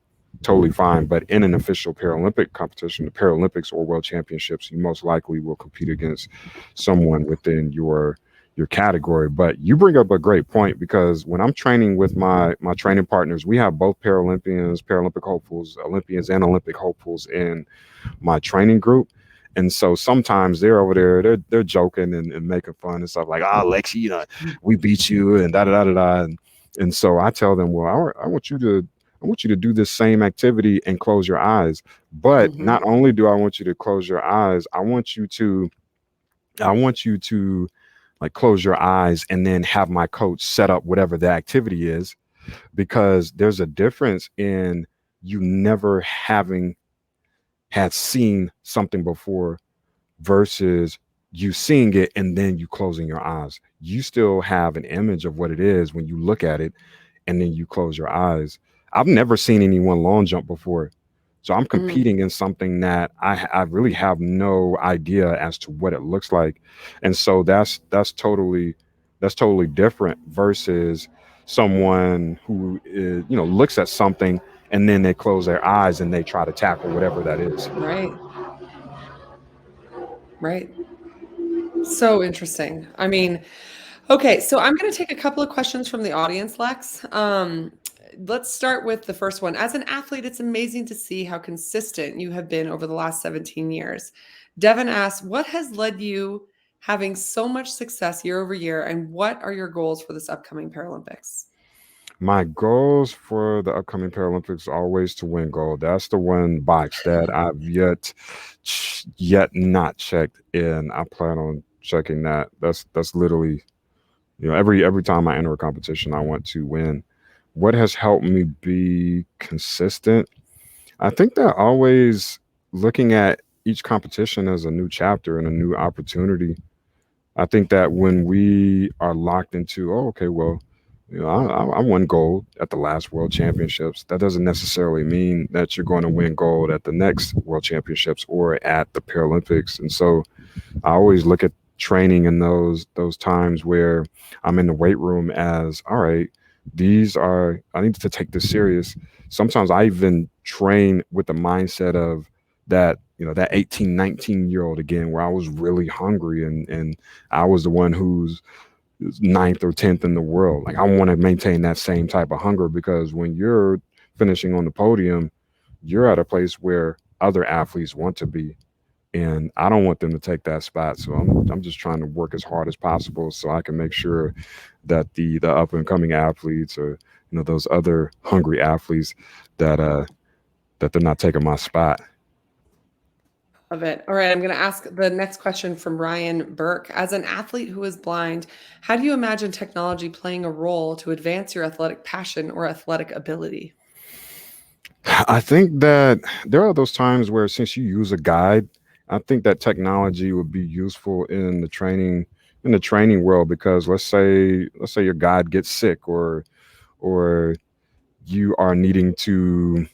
fine. But in an official Paralympic competition, the Paralympics or World Championships, you most likely will compete against someone within your category. But you bring up a great point, because when I'm training with my training partners, we have both Paralympians, Paralympic hopefuls, Olympians, and Olympic hopefuls in my training group. And so sometimes they're over there, they're joking and making fun and stuff like, Lexi, we beat you and da da da da. And so I tell them, well, I want you to do this same activity and close your eyes. But not only do I want you to close your eyes, I want you to like close your eyes and then have my coach set up whatever the activity is, because there's a difference in you never having had seen something before versus you seeing it and then you closing your eyes. You still have an image of what it is when you look at it and then you close your eyes. I've never seen anyone long jump before. So I'm competing in something that I really have no idea as to what it looks like. And so that's totally different versus someone who is, looks at something and then they close their eyes and they try to tackle whatever that is. Right. So interesting. I mean, okay, so I'm going to take a couple of questions from the audience, Lex. Let's start with the first one. As an athlete, it's amazing to see how consistent you have been over the last 17 years. Devin asks, what has led you having so much success year over year, and what are your goals for this upcoming Paralympics? My goals for the upcoming Paralympics are always to win gold. That's the one box that I've yet not checked in. I plan on checking that. That's literally, every time I enter a competition, I want to win. what has helped me be consistent? I think that always looking at each competition as a new chapter and a new opportunity. I think that when we are locked into, oh, okay, well, I won gold at the last World Championships. That doesn't necessarily mean that you're going to win gold at the next World Championships or at the Paralympics. And so I always look at training in those times where I'm in the weight room as, all right, I need to take this serious. Sometimes I even train with the mindset of that, that 18, 19-year old again, where I was really hungry and I was the one who's ninth or 10th in the world. Like I want to maintain that same type of hunger, because when you're finishing on the podium, you're at a place where other athletes want to be, and I don't want them to take that spot. So I'm just trying to work as hard as possible so I can make sure that the up and coming athletes, or those other hungry athletes, that that they're not taking my spot. Love it. All right, I'm going to ask the next question from Ryan Burke. As an athlete who is blind, how do you imagine technology playing a role to advance your athletic passion or athletic ability? I think that there are those times where, since you use a guide, I think that technology would be useful in the training world, because let's say your guide gets sick, or you are needing to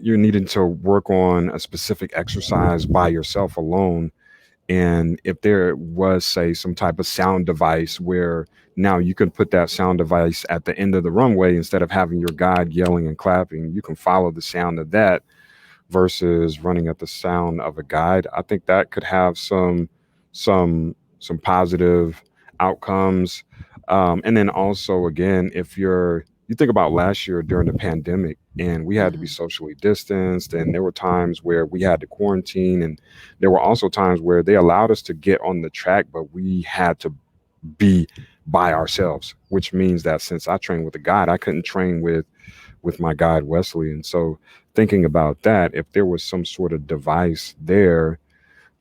you're needing to work on a specific exercise by yourself alone. And if there was, say, some type of sound device where now you can put that sound device at the end of the runway, instead of having your guide yelling and clapping, you can follow the sound of that versus running at the sound of a guide. I think that could have some positive outcomes. And then also, again, if you think about last year during the pandemic, and we had to be Mhm. socially distanced, and there were times where we had to quarantine, and there were also times where they allowed us to get on the track, but we had to be by ourselves, which means that since I trained with a guide, I couldn't train with my guide Wesley. And so, thinking about that, if there was some sort of device there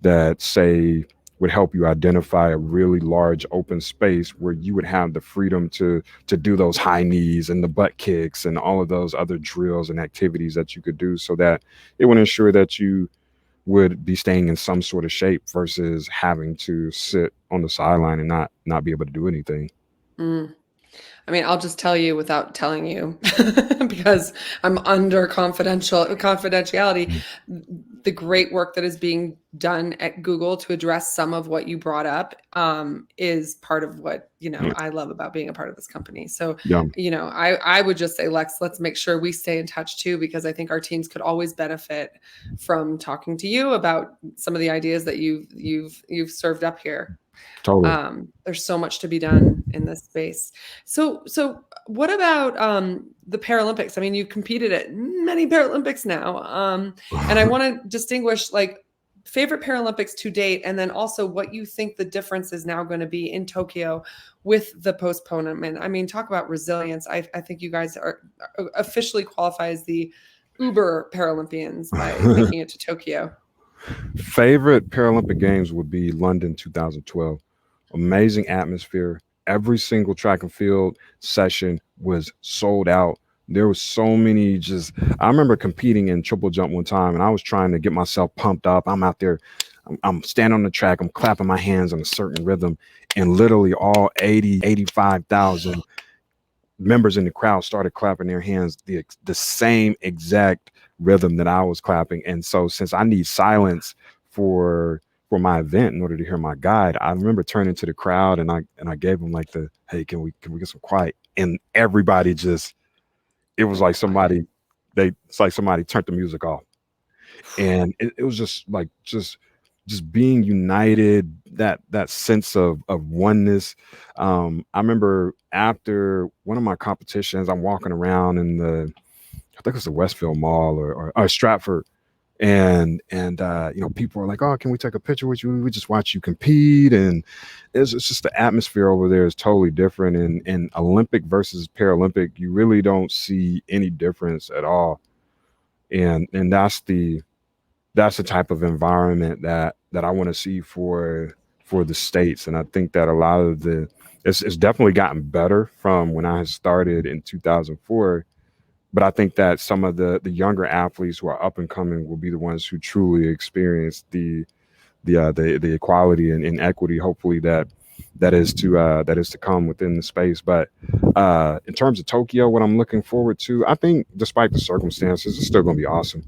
that, say, would help you identify a really large open space where you would have the freedom to do those high knees and the butt kicks and all of those other drills and activities that you could do, so that it would ensure that you would be staying in some sort of shape versus having to sit on the sideline and not be able to do anything. Mm. I mean, I'll just tell you without telling you because I'm under confidentiality. The great work that is being done at Google to address some of what you brought up is part of what Yeah. I love about being a part of this company. So, Yeah. I would just say, Lex, let's make sure we stay in touch too, because I think our teams could always benefit from talking to you about some of the ideas that you've served up here. Totally. There's so much to be done in this space. So what about the Paralympics? I mean, you competed at many Paralympics now, and I want to distinguish like favorite Paralympics to date, and then also what you think the difference is now going to be in Tokyo with the postponement. I mean, talk about resilience. I think you guys are officially qualify as the Uber Paralympians by making it to Tokyo. Favorite Paralympic Games would be London 2012. Amazing atmosphere. Every single track and field session was sold out. There was so many just I remember competing in triple jump one time, and I was trying to get myself pumped up. I'm out there, I'm standing on the track, I'm clapping my hands on a certain rhythm, and literally all 85,000 members in the crowd started clapping their hands the same exact rhythm that I was clapping. And so, since I need silence for for my event in order to hear my guide, I remember turning to the crowd, and I gave them like the, hey, can we get some quiet? And everybody just, it was Got like quiet. it's like somebody turned the music off, and it was just like just being united, that sense of oneness. I remember after one of my competitions, I'm walking around in I think it was the Westfield Mall, or Stratford, and people are like, oh, can we take a picture with you? We just watch you compete. And it's just the atmosphere over there is totally different. And Olympic versus Paralympic, you really don't see any difference at all. And that's the type of environment that I want to see for the states. And I think that a lot of it's definitely gotten better from when I started in 2004. But I think that some of the younger athletes who are up and coming will be the ones who truly experience the equality and equity. Hopefully that is to come within the space. But in terms of Tokyo, what I'm looking forward to, I think despite the circumstances, it's still going to be awesome.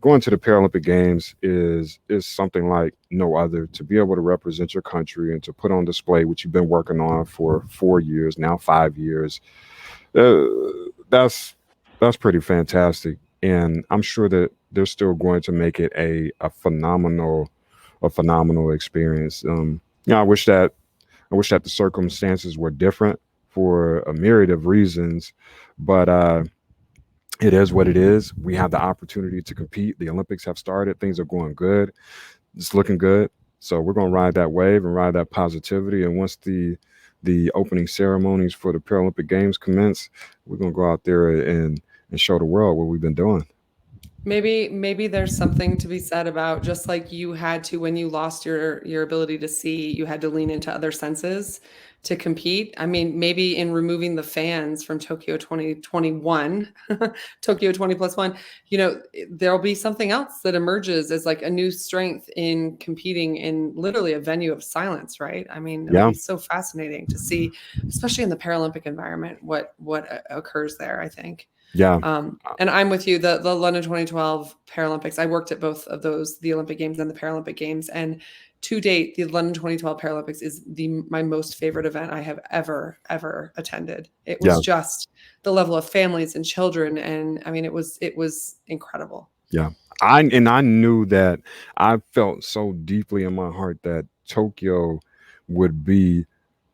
Going to the Paralympic Games is something like no other. To be able to represent your country and to put on display what you've been working on for 4 years now, 5 years, uh, that's that's pretty fantastic. And I'm sure that they're still going to make it a phenomenal experience. I wish that the circumstances were different for a myriad of reasons, but it is what it is. We have the opportunity to compete. The Olympics have started. Things are going good. It's looking good. So we're going to ride that wave and ride that positivity. And once the opening ceremonies for the Paralympic Games commence, we're going to go out there and show the world what we've been doing. Maybe there's something to be said about just like you had to when you lost your ability to see, you had to lean into other senses to compete. I mean, maybe in removing the fans from Tokyo 2021, Tokyo 20 plus one, there'll be something else that emerges as like a new strength in competing in literally a venue of silence, right? I mean, it'll Yeah, be so fascinating to see, especially in the Paralympic environment, what occurs there, I think. yeah, And I'm with you. The London 2012 Paralympics, I worked at both of those, the Olympic Games and the Paralympic Games. And to date, the London 2012 Paralympics is my most favorite event I have ever attended. It yeah, was just the level of families and children, and I mean, it was incredible. yeah. I knew that I felt so deeply in my heart that Tokyo would be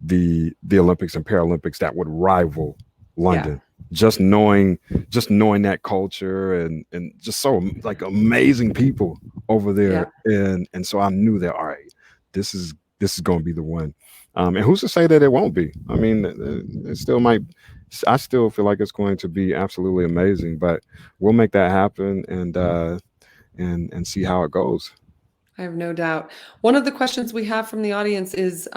the Olympics and Paralympics that would rival Yeah, London. Just knowing just knowing that culture and just so like amazing people over there. yeah. And so I knew that all right, this is going to be the one. And who's to say that it won't be? I mean, it still might. I still feel like it's going to be absolutely amazing, but we'll make that happen and see how it goes. I have no doubt. One of the questions we have from the audience is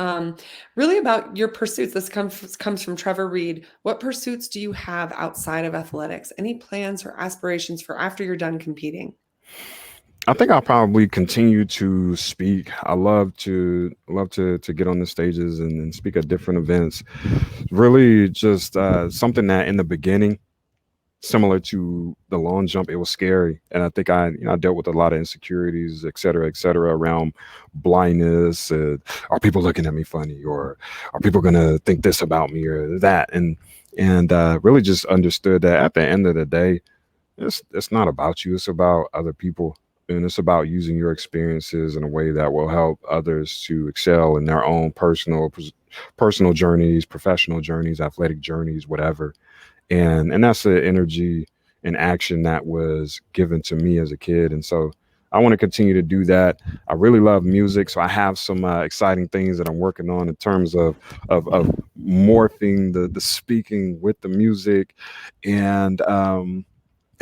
really about your pursuits. This comes from Trevor Reed. What pursuits do you have outside of athletics? Any plans or aspirations for after you're done competing? I think I'll probably continue to speak. I love to get on the stages and speak at different events. Really, just something that in the beginning, similar to the long jump, it was scary, and I think I dealt with a lot of insecurities, et cetera, around blindness. Are people looking at me funny, or are people gonna think this about me or that? And really just understood that at the end of the day, it's not about you. It's about other people, and it's about using your experiences in a way that will help others to excel in their own personal journeys, professional journeys, athletic journeys, whatever. And that's the energy and action that was given to me as a kid. And so I want to continue to do that. I really love music, so I have some exciting things that I'm working on in terms of morphing the speaking with the music, and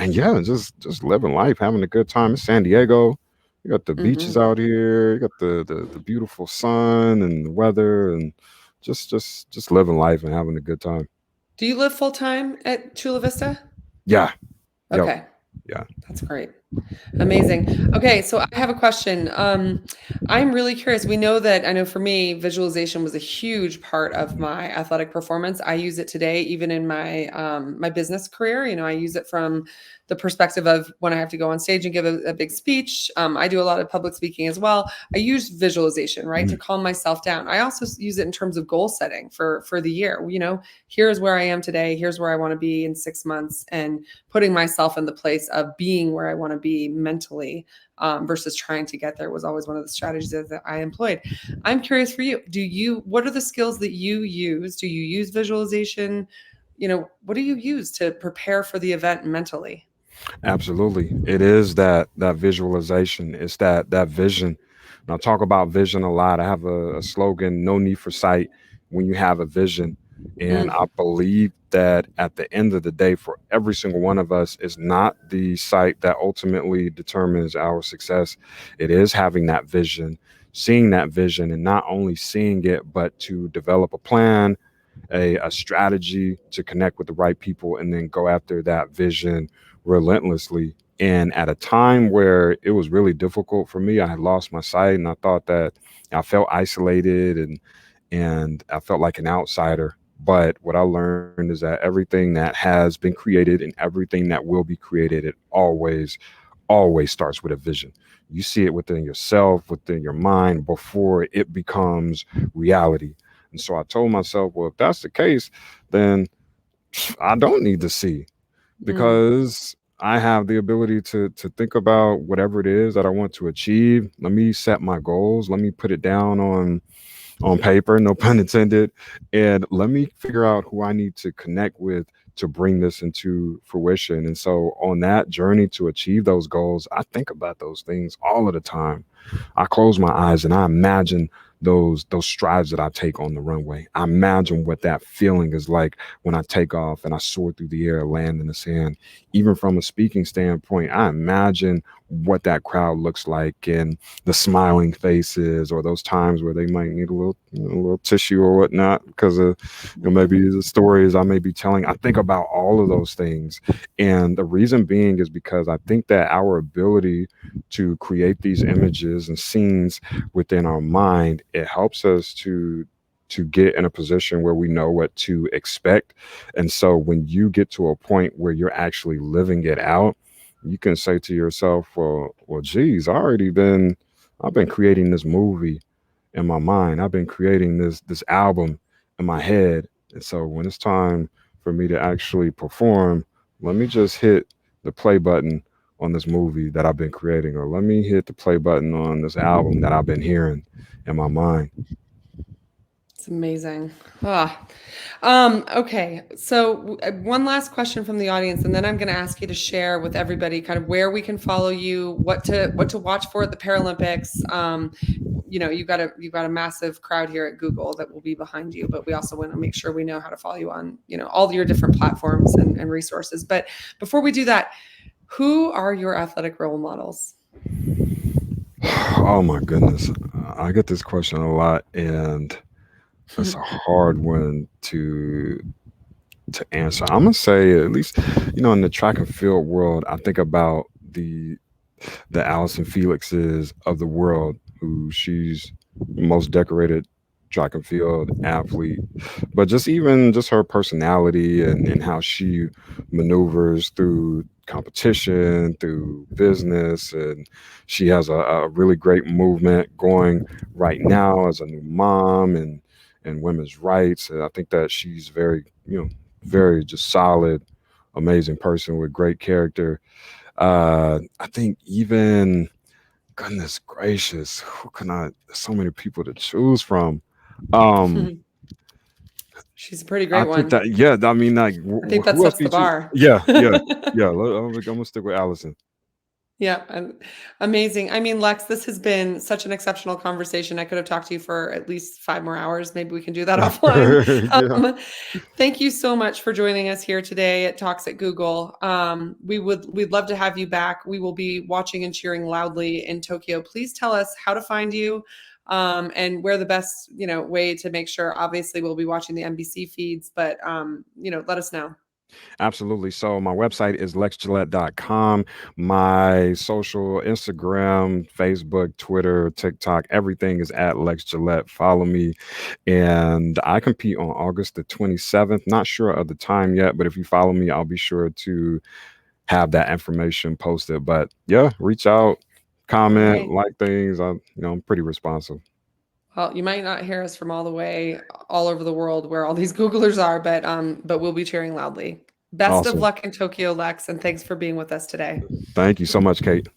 and yeah, just living life, having a good time in San Diego. You got the beaches Hmm. out here, you got the beautiful sun and the weather, and just living life and having a good time. Do you live full time at Chula Vista? Yeah. Yep. Okay, Yeah. that's great. Amazing. Okay, so I have a question. I'm really curious. I know for me, visualization was a huge part of my athletic performance. I use it today, even in my business career. I use it from the perspective of when I have to go on stage and give a big speech. I do a lot of public speaking as well. I use visualization, right, to Mhm. calm myself down. I also use it in terms of goal setting for the year. Here's where I am today. Here's where I want to be in 6 months, and putting myself in the place of being where I want to be mentally, versus trying to get there was always one of the strategies that I employed. I'm curious for you. What are the skills that you use? Do you use visualization? What do you use to prepare for the event mentally? Absolutely. It is that visualization. It's that vision. And I talk about vision a lot. I have a slogan, no need for sight when you have a vision. And Mm, I believe that at the end of the day, for every single one of us, is not the sight that ultimately determines our success. It is having that vision. seeing that vision, and not only seeing it, but to develop a plan, a strategy to connect with the right people, and then go after that vision relentlessly. And at a time where it was really difficult for me, I had lost my sight, and I thought that I felt isolated, and I felt like an outsider. But what I learned is that everything that has been created and everything that will be created, it always starts with a vision. You see it within yourself, within your mind, before it becomes reality. And so I told myself, well, if that's the case, then I don't need to see, Mm, because I have the ability to think about whatever it is that I want to achieve. Let me set my goals. Let me put it down on paper, no pun intended, and let me figure out who I need to connect with to bring this into fruition. And so on that journey to achieve those goals, I think about those things all of the time. I close my eyes and I imagine those strides that I take on the runway. I imagine what that feeling is like when I take off and I soar through the air, land in the sand. Even from a speaking standpoint, I imagine what that crowd looks like, and the smiling faces, or those times where they might need a little, a little tissue or whatnot because of, maybe the stories I may be telling. I think about all of those things, and the reason being is because I think that our ability to create these images and scenes within our mind, it helps us to get in a position where we know what to expect. And so when you get to a point where you're actually living it out, you can say to yourself, well, geez, I've been creating this movie in my mind. I've been creating this album in my head. And so when it's time for me to actually perform, let me just hit the play button on this movie that I've been creating, or let me hit the play button on this album that I've been hearing in my mind. it's amazing. Ah. Okay, so one last question from the audience, and then I'm going to ask you to share with everybody kind of where we can follow you, what to watch for at the Paralympics. You've got a massive crowd here at Google that will be behind you, but we also want to make sure we know how to follow you on all your different platforms and resources. But before we do that, who are your athletic role models? Oh my goodness. I get this question a lot, and it's a hard one to answer. I'm gonna say, at least, in the track and field world, I think about the Allison Felixes of the world, who she's the most decorated track and field athlete. But just her personality, and how she maneuvers through competition, through business, and she has a really great movement going right now as a new mom, and women's rights. And I think that she's very just solid, amazing person with great character. I think even, goodness gracious, who can I? There's so many people to choose from. Um, She's a pretty I great think one. that, yeah. I mean, like, I think that who else sets do the you choose? bar. Yeah, yeah, yeah. I'm gonna stick with Allison. Yeah, amazing. I mean, Lex, this has been such an exceptional conversation. I could have talked to you for at least 5 more hours. Maybe we can do that offline. Yeah, Thank you so much for joining us here today at Talks at Google. We'd love to have you back. We will be watching and cheering loudly in Tokyo. Please tell us how to find you, and where the best way to make sure. Obviously, we'll be watching the NBC feeds, but let us know. absolutely. So my website is lexgillette.com. My social, Instagram, Facebook, Twitter, TikTok, everything is at Lex Gillette. Follow me. And I compete on August the 27th. Not sure of the time yet, but if you follow me, I'll be sure to have that information posted. But yeah, reach out, All comment, right. like things. I'm pretty responsive. Well, you might not hear us from all the way all over the world where all these Googlers are, but we'll be cheering loudly. Best of Awesome. luck in Tokyo, Lex, and thanks for being with us today. Thank you so much, Kate.